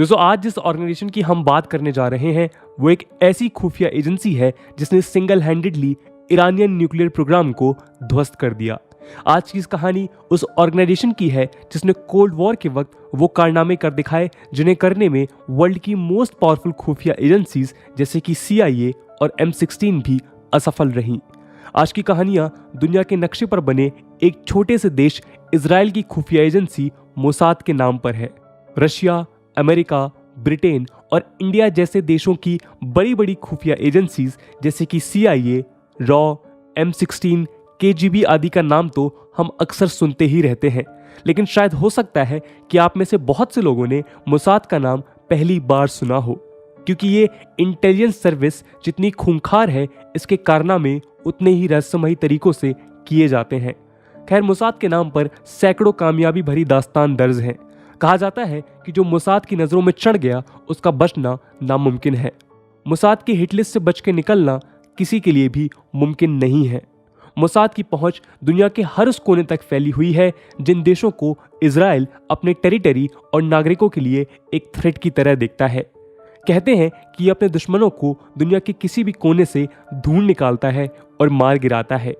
दोस्तों आज जिस ऑर्गेनाइजेशन की हम बात करने जा रहे हैं वो एक ऐसी खुफिया एजेंसी है जिसने single handedly Iranian nuclear programme को ध्वस्त कर दिया। आज की इस कहानी उस ऑर्गेनाइजेशन की है जिसने कोल्ड वॉर के वक्त वो कारनामे कर दिखाए जिन्हें करने में वर्ल्ड की मोस्ट पावरफुल खुफिया एजेंसीज जैसे कि CIA और M16 भी असफल रहीं। आज की कहानियां दुनिया के नक्शे पर बने एक छोटे से देश इजराइल की खुफिया एजेंसी मोसाद के नाम पर है। रशिया, अमेरिका, ब्रिटेन और इंडिया जैसे देशों की बड़ी बड़ी खुफिया एजेंसीज जैसे कि CIA, रॉ, M16, KGB आदि का नाम तो हम अक्सर सुनते ही रहते हैं, लेकिन शायद हो सकता है कि आप में से बहुत से लोगों ने मोसाद का नाम पहली बार सुना हो, क्योंकि ये इंटेलिजेंस सर्विस जितनी खूंखार है इसके कारनामे उतने ही रहस्यमयी तरीकों से किए जाते हैं। खैर, मोसाद के नाम पर सैकड़ों कामयाबी भरी दास्तान दर्ज हैं। कहा जाता है कि जो मोसाद की नजरों में चढ़ गया उसका बचना नामुमकिन है। मोसाद की हिटलिस्ट से बच के निकलना किसी के लिए भी मुमकिन नहीं है। मोसाद की पहुंच दुनिया के हर उस कोने तक फैली हुई है जिन देशों को इजराइल अपने टेरिटरी और नागरिकों के लिए एक थ्रेट की तरह देखता है। कहते हैं कि ये अपने दुश्मनों को दुनिया के किसी भी कोने से ढूंढ निकालता है और मार गिराता है।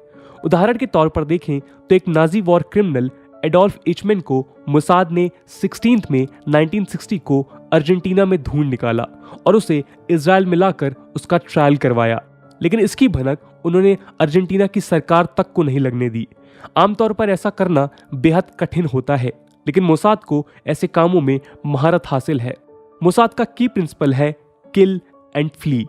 उदाहरण के तौर पर देखें तो एक नाजी वॉर क्रिमिनल एडोल्फ इचमेन को मोसाद ने 16 मई 1960 को अर्जेंटीना में ढूंढ निकाला और उसे इजराइल में लाकर उसका ट्रायल करवाया, लेकिन इसकी भनक उन्होंने अर्जेंटीना की सरकार तक को नहीं लगने दी। आमतौर पर ऐसा करना बेहद कठिन होता है, लेकिन मोसाद को ऐसे कामों में महारत हासिल है। मोसाद का की प्रिंसिपल है किल एंड फ्ली,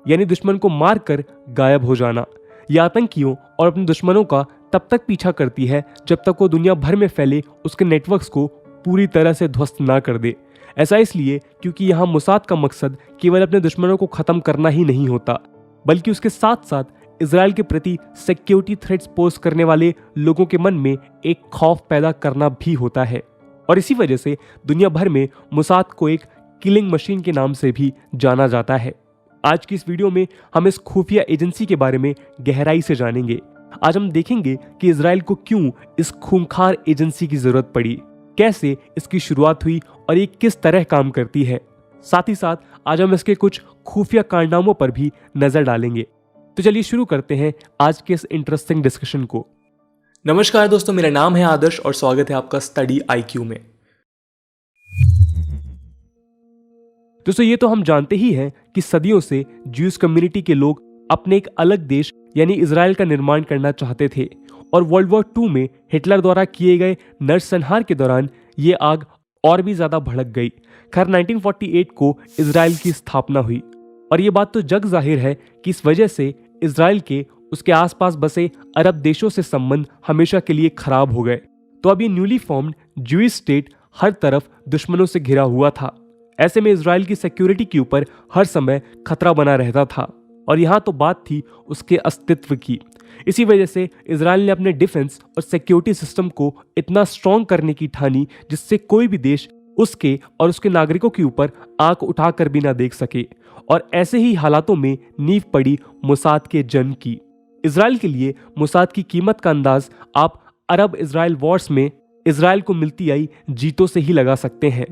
यानी दुश्मन को मारकर गायब हो जाना। यह आतंकियों और अपने दुश्मनों का तब तक पीछा करती है जब तक वो दुनिया भर में फैले उसके नेटवर्क्स को पूरी तरह से ध्वस्त ना कर दे। ऐसा इसलिए क्योंकि यहाँ मोसाद का मकसद केवल अपने दुश्मनों को खत्म करना ही नहीं होता, बल्कि उसके साथ साथ इजराइल के प्रति सिक्योरिटी थ्रेट्स पोज करने वाले लोगों के मन में एक खौफ पैदा करना भी होता है। और इसी वजह से दुनिया भर में मोसाद को एक किलिंग मशीन के नाम से भी जाना जाता है। आज की इस वीडियो में हम इस खुफिया एजेंसी के बारे में गहराई से जानेंगे। आज हम देखेंगे कि इजराइल को क्यों इस खूंखार एजेंसी की जरूरत पड़ी, कैसे इसकी शुरुआत हुई और ये किस तरह काम करती है। साथ ही साथ आज हम इसके कुछ खुफिया कारनामों पर भी नजर डालेंगे। तो चलिए शुरू करते हैं आज के इस इंटरेस्टिंग डिस्कशन को। नमस्कार दोस्तों, मेरा नाम है आदर्श और स्वागत है आपका स्टडी IQ में। दोस्तों ये तो हम जानते ही हैं कि सदियों से ज्यूस कम्युनिटी के लोग अपने एक अलग देश यानी इजराइल का निर्माण करना चाहते थे, और वर्ल्ड वॉर 2 में हिटलर द्वारा किए गए नरसंहार के दौरान ये आग और भी ज्यादा भड़क गई। खैर 1948 को इजराइल की स्थापना हुई, और ये बात तो जग जाहिर है कि इस वजह से इजराइल के उसके आसपास बसे अरब देशों से संबंध हमेशा के लिए खराब हो गए। तो अब ये न्यूली फॉर्म्ड ज्यूइश स्टेट हर तरफ दुश्मनों से घिरा हुआ था। ऐसे में इजराइल की सिक्योरिटी के ऊपर हर समय खतरा बना रहता था, और यहाँ तो बात थी उसके अस्तित्व की। इसी वजह से इजराइल ने अपने डिफेंस और सिक्योरिटी सिस्टम को इतना स्ट्रॉन्ग करने की ठानी जिससे कोई भी देश उसके और उसके नागरिकों के ऊपर आंख उठाकर भी ना देख सके। और ऐसे ही हालातों में नींव पड़ी मोसाद के जन्म की। इजराइल के लिए मोसाद की कीमत का अंदाज आप अरब इजराइल वॉर्स में इजराइल को मिलती आई जीतों से ही लगा सकते हैं।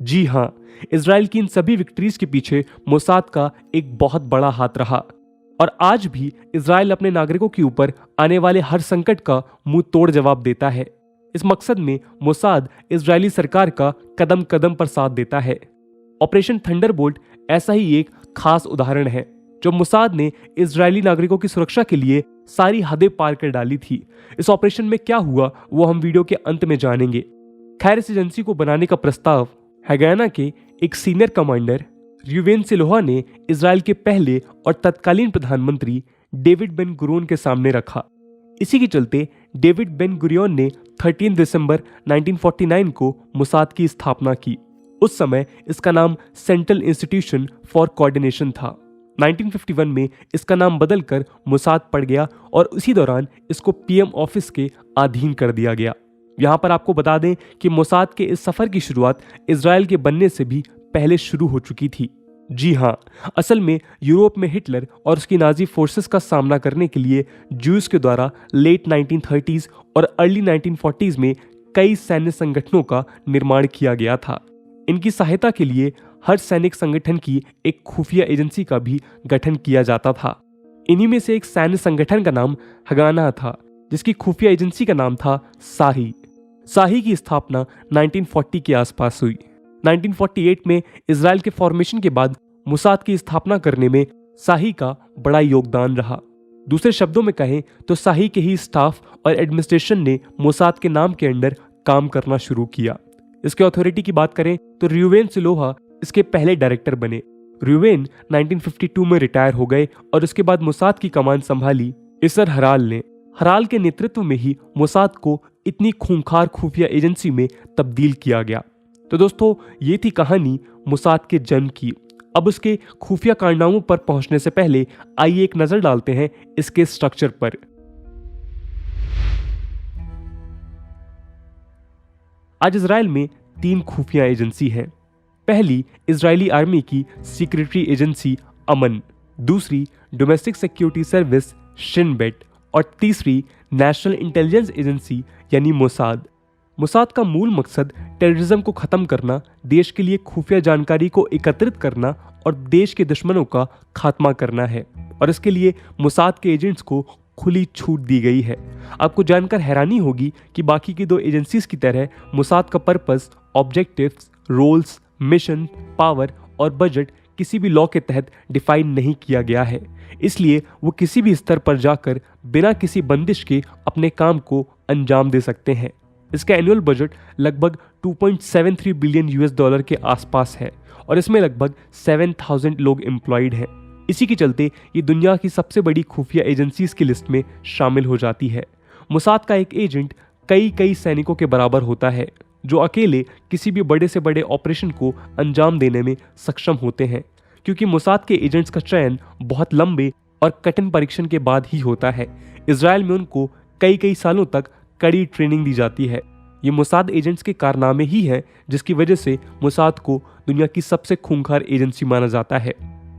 जी हाँ, इजराइल की इन सभी विक्ट्रीज के पीछे मोसाद का एक बहुत बड़ा हाथ रहा, और आज भी इजराइल अपने नागरिकों के ऊपर आने वाले हर संकट का मुंह तोड़ जवाब देता है। इस मकसद में मोसाद इजरायली सरकार का कदम कदम पर साथ देता है। ऑपरेशन थंडरबोल्ट ऐसा ही एक खास उदाहरण है, जो मोसाद ने इजरायली नागरिकों की सुरक्षा के लिए सारी हदें पार कर डाली थी। इस ऑपरेशन में क्या हुआ वो हम वीडियो के अंत में जानेंगे। खैर, इस एजेंसी को बनाने का प्रस्ताव हैगाना के एक सीनियर कमांडर र्यूवेन सिलोहा ने इजराइल के पहले और तत्कालीन प्रधानमंत्री डेविड बेन गुरियोन के सामने रखा। इसी के चलते डेविड बेन गुरियोन ने 13 दिसंबर 1949 को मोसाद की स्थापना की। उस समय इसका नाम सेंट्रल इंस्टीट्यूशन फॉर कोऑर्डिनेशन था। 1951 में इसका नाम बदलकर मोसाद पड़ गया, और उसी दौरान इसको PM ऑफिस के अधीन कर दिया गया। यहाँ पर आपको बता दें कि मोसाद के इस सफर की शुरुआत इजराइल के बनने से भी पहले शुरू हो चुकी थी। जी हाँ, असल में यूरोप में हिटलर और उसकी नाजी फोर्सेस का सामना करने के लिए ज्यूज के द्वारा लेट 1930s और अर्ली 1940s में कई सैन्य संगठनों का निर्माण किया गया था। इनकी सहायता के लिए हर सैनिक संगठन की एक खुफिया एजेंसी का भी गठन किया जाता था। इन्हीं में से एक सैन्य संगठन का नाम हगाना था, जिसकी खुफिया एजेंसी का नाम था साही। साही की स्थापना 1940 के आसपास हुई। 1948 में इजराइल के फॉर्मेशन के बाद मुसाद की स्थापना करने में साही का बड़ा योगदान रहा। दूसरे शब्दों में कहें तो साही के ही स्टाफ और एडमिनिस्ट्रेशन ने मुसाद के नाम के अंडर काम करना शुरू किया। इसके अथॉरिटी की बात करें तो र्यूवेन सिलोहा इसके पहले डायरेक्टर बने। र्यूवेन 1952 में रिटायर हो गए और उसके बाद मुसाद की कमान संभाली इसर हराल ने। हराल के नेतृत्व में ही मुसाद को इतनी खूंखार खुफिया एजेंसी में तब्दील किया गया। तो दोस्तों, ये थी कहानी मुसाद के जन्म की। अब उसके खुफिया कारनामों पर पहुंचने से पहले आइए एक नजर डालते हैं इसके स्ट्रक्चर पर। आज इजराइल में 3 खुफिया एजेंसी हैं। पहली इजरायली आर्मी की सीक्रेटरी एजेंसी अमन, दूसरी domestic security service Shin Bet और तीसरी नेशनल इंटेलिजेंस एजेंसी यानी मोसाद। मोसाद का मूल मकसद टेररिज्म को खत्म करना, देश के लिए खुफिया जानकारी को एकत्रित करना और देश के दुश्मनों का खात्मा करना है। और इसके लिए मोसाद के एजेंट्स को खुली छूट दी गई है। आपको जानकर हैरानी होगी कि बाकी की 2 एजेंसीज की तरह मोसाद का purpose, objectives, roles, mission, power और बजट किसी भी लॉ के तहत डिफाइन नहीं किया गया है। इसलिए वो किसी भी स्तर पर जाकर बिना किसी बंदिश के अपने काम को अंजाम दे सकते हैं। इसका एनुअल बजट लगभग 2.73 बिलियन यूएस डॉलर के आसपास है और इसमें लगभग 7,000 लोग एम्प्लॉयड हैं। इसी के चलते ये दुनिया की सबसे बड़ी खुफिया एजेंसीज की लिस्ट में शामिल हो जाती है। मोसाद का एक एजेंट कई सैनिकों के बराबर होता है, जो अकेले किसी भी बड़े से बड़े ऑपरेशन को अंजाम देने में सक्षम होते हैं। क्योंकि मोसाद के एजेंट्स का चयन बहुत लंबे और कठिन परीक्षण के बाद ही होता है, इजराइल में उनको कई सालों तक कड़ी ट्रेनिंग दी जाती है। ये मोसाद एजेंट्स के कारनामे ही हैं जिसकी वजह से मोसाद को दुनिया की सबसे खूंखार एजेंसी माना जाता है।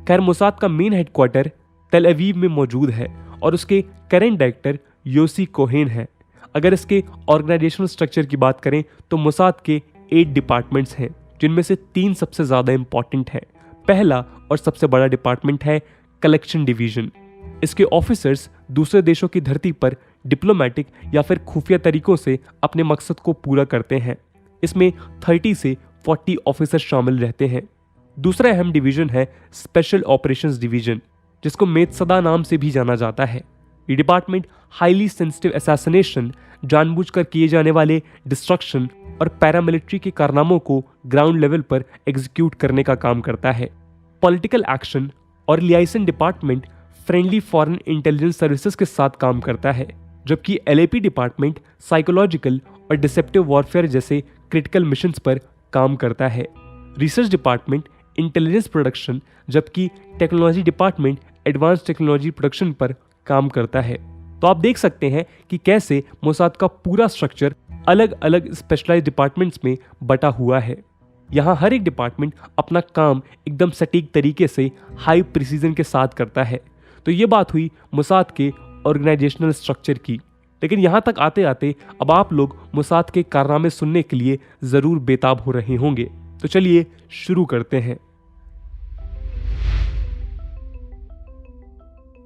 खैर, मोसाद का मेन हेडक्वार्टर तेल अवीव में मौजूद है और उसके करंट डायरेक्टर योसी कोहेन है। अगर इसके ऑर्गेनाइजेशनल स्ट्रक्चर की बात करें तो मोसाद के 8 डिपार्टमेंट्स हैं, जिनमें से 3 सबसे ज्यादा इंपॉर्टेंट हैं। पहला और सबसे बड़ा डिपार्टमेंट है कलेक्शन डिवीजन। इसके ऑफिसर्स दूसरे देशों की धरती पर डिप्लोमेटिक या फिर खुफिया तरीकों से अपने मकसद को पूरा करते हैं। इसमें 30 से 40 ऑफिसर शामिल रहते हैं। दूसरा अहम डिवीजन है स्पेशल ऑपरेशंस डिवीजन, जिसको मेत्सदा नाम से भी जाना जाता है। ये डिपार्टमेंट हाईली सेंसिटिव असैसिनेशन, जानबूझकर किए जाने वाले डिस्ट्रक्शन और पैरामिलिट्री के कारनामों को ग्राउंड लेवल पर एग्जीक्यूट करने का काम करता है। पॉलिटिकल एक्शन और liaison department friendly foreign intelligence services के साथ काम करता है, जबकि एलएपी डिपार्टमेंट साइकोलॉजिकल और डिसेप्टिव वॉरफेयर जैसे क्रिटिकल मिशंस पर काम करता है। रिसर्च डिपार्टमेंट इंटेलिजेंस प्रोडक्शन, जबकि technology department advance technology production पर काम करता है। तो आप देख सकते हैं कि कैसे मोसाद का पूरा स्ट्रक्चर अलग अलग स्पेशलाइज्ड डिपार्टमेंट्स में बटा हुआ है। यहाँ हर एक डिपार्टमेंट अपना काम एकदम सटीक तरीके से हाई प्रिसीजन के साथ करता है। तो ये बात हुई मोसाद के ऑर्गेनाइजेशनल स्ट्रक्चर की। लेकिन यहाँ तक आते आते अब आप लोग मोसाद के कारनामे सुनने के लिए जरूर बेताब हो रहे होंगे। तो चलिए शुरू करते हैं।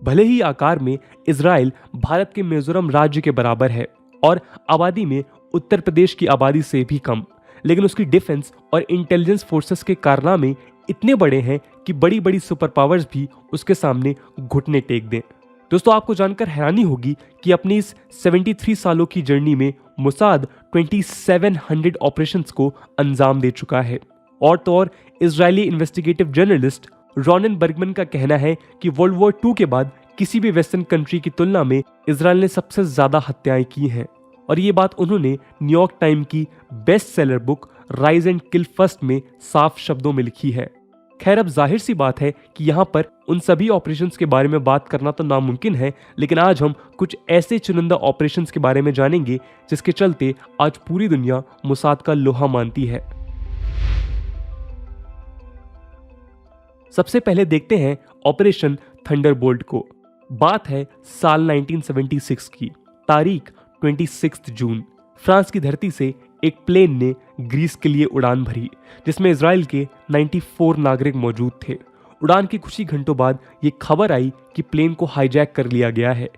भले ही आकार में इजराइल भारत के मिजोरम राज्य के बराबर है और आबादी में उत्तर प्रदेश की आबादी से भी कम, लेकिन उसकी डिफेंस और इंटेलिजेंस फोर्सेस के कारनामे इतने बड़े हैं कि बड़ी बड़ी सुपर पावर्स भी उसके सामने घुटने टेक दें। दोस्तों, आपको जानकर हैरानी होगी कि अपनी इस 73 सालों की जर्नी में मोसाद 2700 ऑपरेशंस को अंजाम दे चुका है। और तो और इजरायली इन्वेस्टिगेटिव जर्नलिस्ट रॉनन बर्गमन का कहना है कि वर्ल्ड वॉर 2 के बाद किसी भी वेस्टर्न कंट्री की तुलना में इजराइल ने सबसे ज्यादा हत्याएं की हैं। और ये बात उन्होंने न्यूयॉर्क टाइम की best seller book rise and kill first में साफ शब्दों में लिखी है। खैर, अब जाहिर सी बात है कि यहाँ पर उन सभी ऑपरेशंस के बारे में बात करना तो नामुमकिन है, लेकिन आज हम कुछ ऐसे चुनिंदा ऑपरेशंस के बारे में जानेंगे जिसके चलते आज पूरी दुनिया मोसाद का लोहा मानती है। सबसे पहले देखते हैं ऑपरेशन थंडरबोल्ट को। बात है साल 1976 की, तारीख 26 जून। फ्रांस की धरती से एक प्लेन ने ग्रीस के लिए उड़ान भरी, जिसमें इजराइल के 94 नागरिक मौजूद थे। उड़ान के कुछ ही घंटों बाद ये खबर आई कि प्लेन को हाईजैक कर लिया गया है,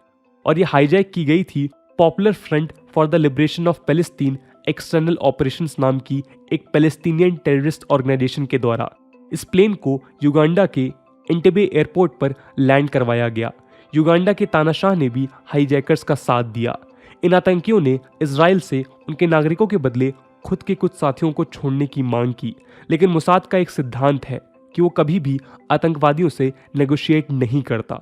और ये हाईजैक की गई थी popular front for the liberation of Palestine external operations नाम की एक पैलेस्टीनियन टेररिस्ट ऑर्गेनाइजेशन के द्वारा। इस प्लेन को युगांडा के एंटेबे एयरपोर्ट पर लैंड करवाया गया। युगांडा के तानाशाह ने भी हाईजैकर्स का साथ दिया। इन आतंकियों ने इजराइल से उनके नागरिकों के बदले खुद के कुछ साथियों को छोड़ने की मांग की, लेकिन मोसाद का एक सिद्धांत है कि वो कभी भी आतंकवादियों से नेगोशिएट नहीं करता।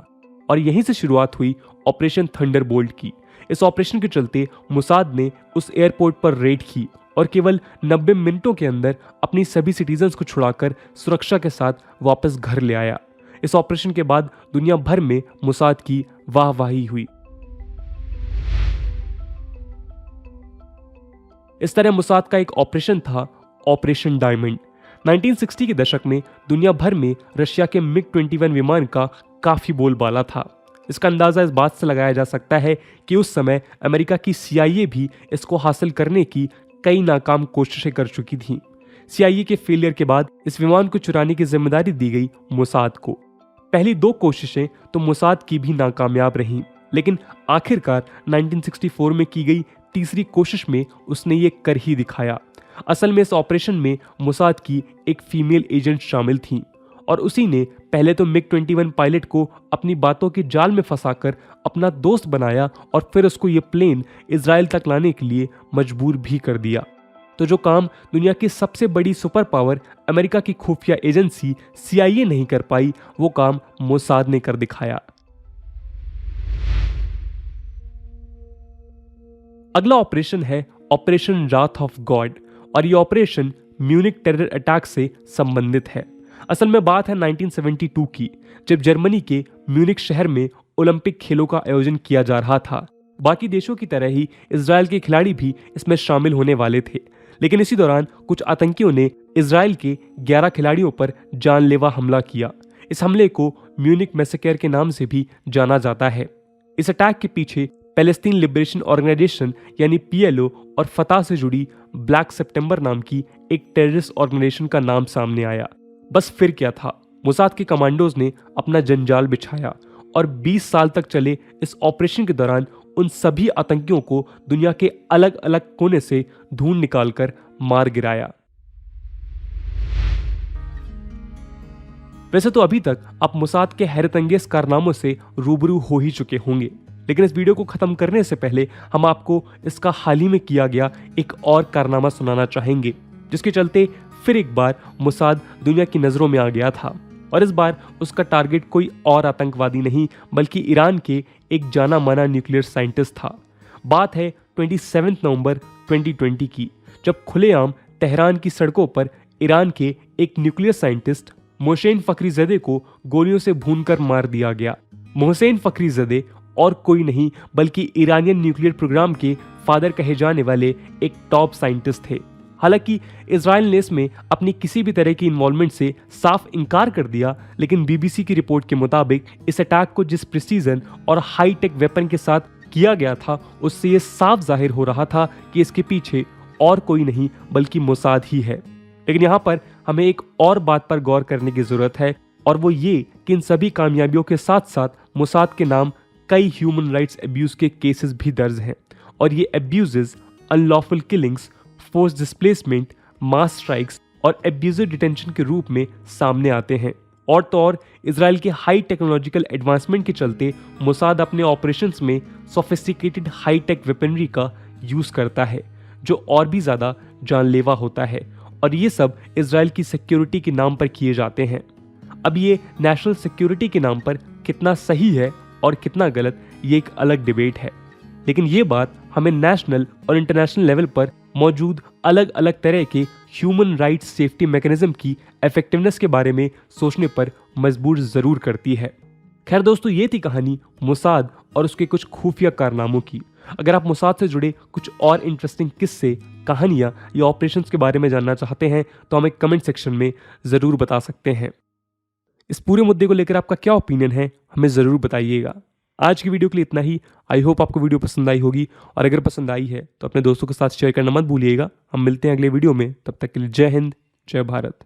और यहीं से शुरुआत हुई ऑपरेशन थंडरबोल्ट की। इस ऑपरेशन के चलते मोसाद ने उस एयरपोर्ट पर रेड की और केवल 90 मिनटों के अंदर अपनी सभी सिटीजन्स को छुड़ाकर सुरक्षा के साथ वापस घर ले आया। इस ऑपरेशन के बाद दुनिया भर में मोसाद की वाहवाही हुई। इस तरह मोसाद का एक ऑपरेशन था ऑपरेशन डायमंड। 1960 के दशक में दुनिया भर में रशिया के मिग 21 विमान का काफी बोलबाला था। इसका अंदाजा इस बात से लगाया जा सकता है कि उस समय अमेरिका की CIA भी इसको हासिल करने की कई नाकाम कोशिशें कर चुकी थी। CIA के फेलियर के बाद इस विमान को चुराने की जिम्मेदारी दी गई मोसाद को। पहली 2 कोशिशें तो मोसाद की भी नाकामयाब रहीं, लेकिन आखिरकार 1964 में की गई तीसरी कोशिश में उसने ये कर ही दिखाया। असल में इस ऑपरेशन में मोसाद की एक फीमेल एजेंट शामिल थी, और उसी ने पहले तो मिग 21 पायलट को अपनी बातों के जाल में फंसाकर अपना दोस्त बनाया, और फिर उसको ये प्लेन इजराइल तक लाने के लिए मजबूर भी कर दिया। तो जो काम दुनिया की सबसे बड़ी सुपर पावर अमेरिका की खुफिया एजेंसी CIA नहीं कर पाई, वो काम मोसाद ने कर दिखाया। अगला ऑपरेशन है ऑपरेशन राथ ऑफ गॉड, और ये ऑपरेशन म्यूनिक टेरर अटैक से संबंधित है। असल में बात है 1972 की, जब जर्मनी के म्यूनिक शहर में ओलंपिक खेलों का आयोजन किया जा रहा था। बाकी देशों की तरह ही इजराइल के खिलाड़ी भी इसमें शामिल होने वाले थे, लेकिन इसी दौरान कुछ आतंकियों ने इजराइल के 11 खिलाड़ियों पर जानलेवा हमला किया। इस हमले को म्यूनिक मैसेकर के नाम से भी जाना जाता है। इस अटैक के पीछे पैलेस्टीन लिबरेशन ऑर्गेनाइजेशन यानी PLO और फतह से जुड़ी ब्लैक सितंबर नाम की एक टेररिस्ट ऑर्गेनाइजेशन का नाम सामने आया। बस फिर क्या था, मोसाद के कमांडोज ने अपना जंजाल बिछाया और 20 साल तक चले इस ऑपरेशन के दौरान उन सभी आतंकियों को दुनिया के अलग अलग कोने से ढूंढ निकालकर मार गिराया। वैसे तो अभी तक आप मोसाद के हैरतअंगेज कारनामों से रूबरू हो ही चुके होंगे, लेकिन इस वीडियो को खत्म करने से पहले हम आपको इसका हाल ही में किया गया एक और कारनामा सुनाना चाहेंगे, जिसके चलते फिर एक बार मोसाद दुनिया की नजरों में आ गया था। और इस बार उसका टारगेट कोई और आतंकवादी नहीं बल्कि ईरान के एक जाना माना न्यूक्लियर साइंटिस्ट था। बात है 27 नवंबर 2020 की, जब खुलेआम तेहरान की सड़कों पर ईरान के एक न्यूक्लियर साइंटिस्ट मोहसेन फखरीजदे को गोलियों से भूनकर मार दिया गया। मोहसेन फखरीजदे और कोई नहीं बल्कि ईरानियन न्यूक्लियर प्रोग्राम के फादर कहे जाने वाले एक टॉप साइंटिस्ट थे। हालांकि इजराइल ने इसमें अपनी किसी भी तरह की इन्वॉल्वमेंट से साफ इनकार कर दिया, लेकिन BBC की रिपोर्ट के मुताबिक इस अटैक को जिस प्रिसीजन और हाई टेक वेपन के साथ किया गया था, उससे ये साफ जाहिर हो रहा था कि इसके पीछे और कोई नहीं बल्कि मोसाद ही है। लेकिन यहाँ पर हमें एक और बात पर गौर करने की जरूरत है, और वो ये कि इन सभी कामयाबियों के साथ साथ मोसाद के नाम कई ह्यूमन राइट्स अब्यूज के केसेस भी दर्ज हैं, और ये abuses unlawful killings, force displacement, mass strikes और एब्यूजिव डिटेंशन के रूप में सामने आते हैं। और तो और इजराइल के हाई टेक्नोलॉजिकल एडवांसमेंट के चलते मोसाद अपने ऑपरेशंस में सोफिस्टिकेटेड हाई टेक वेपनरी का यूज करता है, जो और भी ज्यादा जानलेवा होता है, और ये सब इजराइल की सिक्योरिटी के नाम पर किए जाते हैं। अब ये नेशनल सिक्योरिटी के नाम पर कितना सही है और कितना गलत, ये एक अलग डिबेट है, लेकिन ये बात हमें नेशनल और इंटरनेशनल लेवल पर मौजूद अलग अलग तरह के ह्यूमन राइट्स सेफ्टी मैकेनिज्म की इफेक्टिवनेस के बारे में सोचने पर मजबूर जरूर करती है। खैर दोस्तों, ये थी कहानी मोसाद और उसके कुछ खुफिया कारनामों की। अगर आप मोसाद से जुड़े कुछ और इंटरेस्टिंग किस्से, कहानियां या ऑपरेशंस के बारे में जानना चाहते हैं तो हमें कमेंट सेक्शन में जरूर बता सकते हैं। इस पूरे मुद्दे को लेकर आपका क्या ओपिनियन है, हमें जरूर बताइएगा। आज की वीडियो के लिए इतना ही। आई होप आपको वीडियो पसंद आई होगी, और अगर पसंद आई है तो अपने दोस्तों के साथ शेयर करना मत भूलिएगा। हम मिलते हैं अगले वीडियो में, तब तक के लिए जय हिंद, जय भारत।